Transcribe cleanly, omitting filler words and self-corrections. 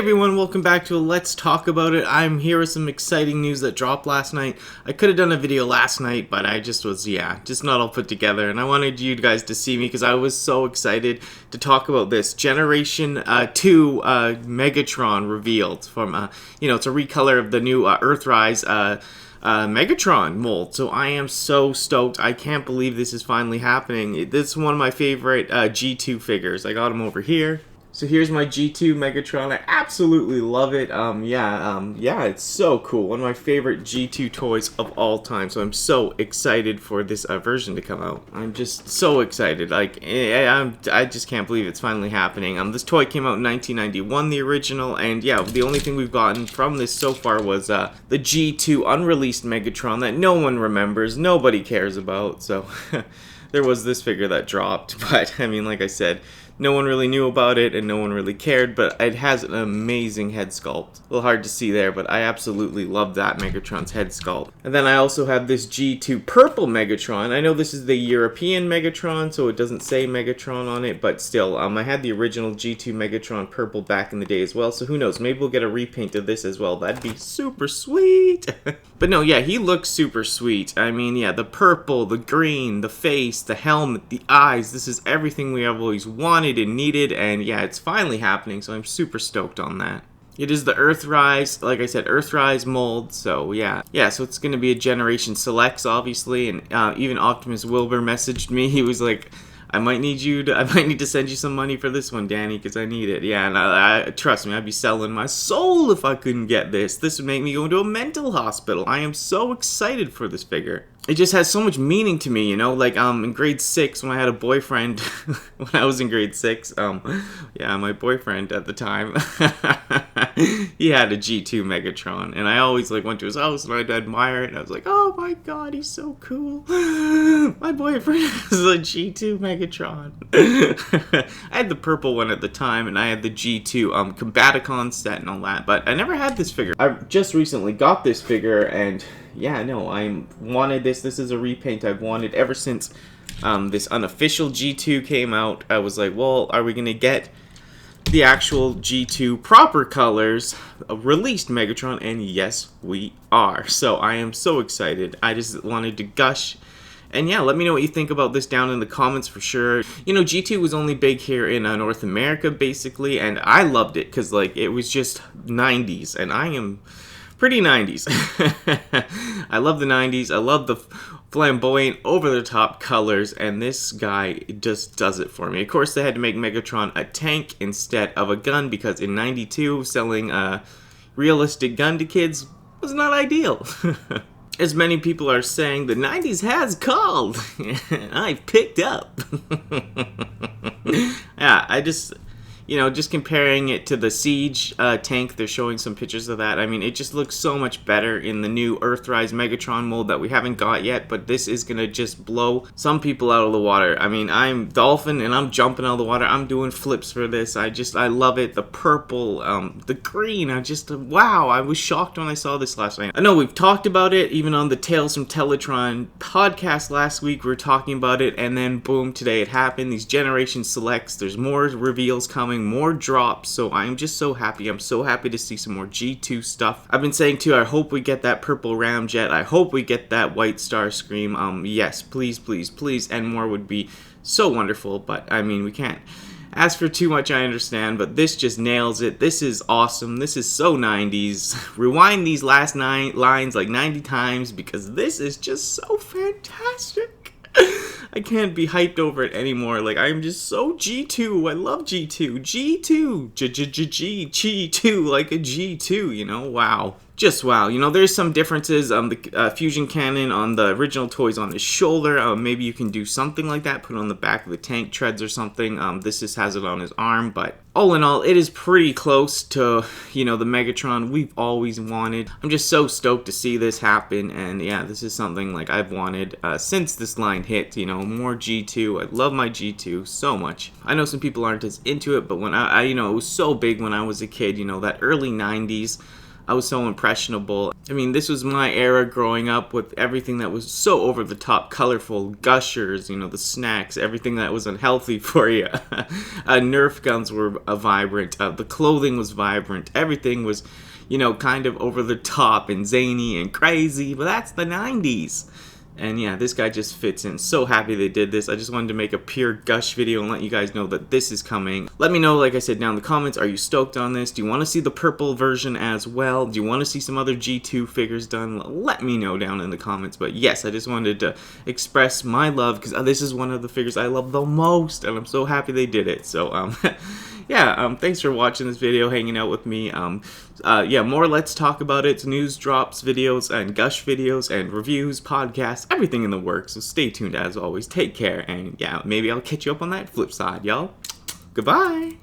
everyone, welcome back to Let's Talk About It. I'm here with some exciting news that dropped last night. I could have done a video last night, but I just was, just not all put together. And I wanted you guys to see me because I was so excited to talk about this. Generation 2 Megatron revealed from, it's a recolor of the new Earthrise Megatron mold. So I am so stoked. I can't believe this is finally happening. This is one of my favorite G2 figures. I got him over here. So here's my G2 Megatron. I absolutely love it. It's so cool. One of my favorite G2 toys of all time. So I'm so excited for this version to come out. I'm just so excited. I just can't believe it's finally happening. This toy came out in 1991, the original, and the only thing we've gotten from this so far was the G2 unreleased Megatron that no one remembers, nobody cares about. So there was this figure that dropped, but I mean, like I said, no one really knew about it and no one really cared, but it has an amazing head sculpt. A little hard to see there, but I absolutely love that Megatron's head sculpt. And then I also have this G2 purple Megatron. I know this is the European Megatron, so it doesn't say Megatron on it, but still, I had the original G2 Megatron purple back in the day as well, so who knows, maybe we'll get a repaint of this as well. That'd be super sweet. But no, he looks super sweet. I mean, the purple, the green, the face, the helmet, the eyes, this is everything we have always wanted and needed, and it's finally happening, so I'm super stoked on that. It is the Earthrise, like I said, Earthrise mold, so so it's going to be a Generation Selects, obviously, and even Optimus Wilbur messaged me. He was like, I might need to send you some money for this one, Danny, because I need it. Yeah, and I trust me, I'd be selling my soul if I couldn't get this. This would make me go into a mental hospital. I am so excited for this figure. It just has so much meaning to me, like in grade 6 when I had a boyfriend, when I was in grade 6, my boyfriend at the time, he had a G2 Megatron, and I always went to his house and I'd admire it, and I was like, oh my god, he's so cool. My boyfriend has a G2 Megatron. I had the purple one at the time, and I had the G2 Combaticon set and all that, but I never had this figure. I just recently got this figure, and I wanted this. This is a repaint I've wanted ever since this unofficial G2 came out. I was like, well, are we going to get the actual G2 proper colors, a released Megatron? And yes, we are. So I am so excited. I just wanted to gush. And let me know what you think about this down in the comments for sure. G2 was only big here in North America, basically, and I loved it because, it was just 90s, and I am pretty 90s. I love the 90s. I love the flamboyant, over-the-top colors, and this guy just does it for me. Of course, they had to make Megatron a tank instead of a gun because in 92, selling a realistic gun to kids was not ideal. As many people are saying, the 90s has called. I've picked up. I just comparing it to the Siege tank, they're showing some pictures of that. I mean, it just looks so much better in the new Earthrise Megatron mold that we haven't got yet, but this is going to just blow some people out of the water. I mean, I'm Dolphin, and I'm jumping out of the water. I'm doing flips for this. I love it. The purple, the green, wow, I was shocked when I saw this last night. I know we've talked about it, even on the Tales from Teletron podcast last week, we were talking about it, and then boom, today it happened. These Generation Selects, there's more reveals coming, more drops, so I'm just so happy. I'm so happy to see some more G2 stuff. I've been saying too, I hope we get that purple Ramjet. I hope we get that white Starscream. Yes, please, please, please, and more would be so wonderful, but I mean, we can't ask for too much, I understand, but this just nails it. This is awesome. This is so 90s. Rewind these last 9 lines 90 times because this is just so fantastic. I can't be hyped over it anymore. I'm just so G2. I love G2. G2. G2. Like a G2, wow. Just wow. There's some differences. The fusion cannon on the original toys on his shoulder. Maybe you can do something like that. Put it on the back of the tank treads or something. This just has it on his arm. But all in all, it is pretty close to, the Megatron we've always wanted. I'm just so stoked to see this happen. And this is something I've wanted since this line hit. More G2. I love my G2 so much. I know some people aren't as into it, but when I it was so big when I was a kid. That early 90s. I was so impressionable. I mean, this was my era growing up with everything that was so over the top, colorful, gushers, you know, the snacks, everything that was unhealthy for you. Nerf guns were vibrant, the clothing was vibrant, everything was, you know, kind of over the top and zany and crazy, but that's the 90s. And yeah, this guy just fits in. So happy they did this. I just wanted to make a pure gush video and let you guys know that this is coming. Let me know, like I said, down in the comments, are you stoked on this? Do you want to see the purple version as well? Do you want to see some other G2 figures done? Let me know down in the comments. But yes, I just wanted to express my love because this is one of the figures I love the most, and I'm so happy they did it. So, yeah, thanks for watching this video, hanging out with me. Yeah, more Let's Talk About It, news drops videos, and gush videos, and reviews, podcasts, everything in the works. So stay tuned as always. Take care, and yeah, maybe I'll catch you up on that flip side, y'all. Goodbye.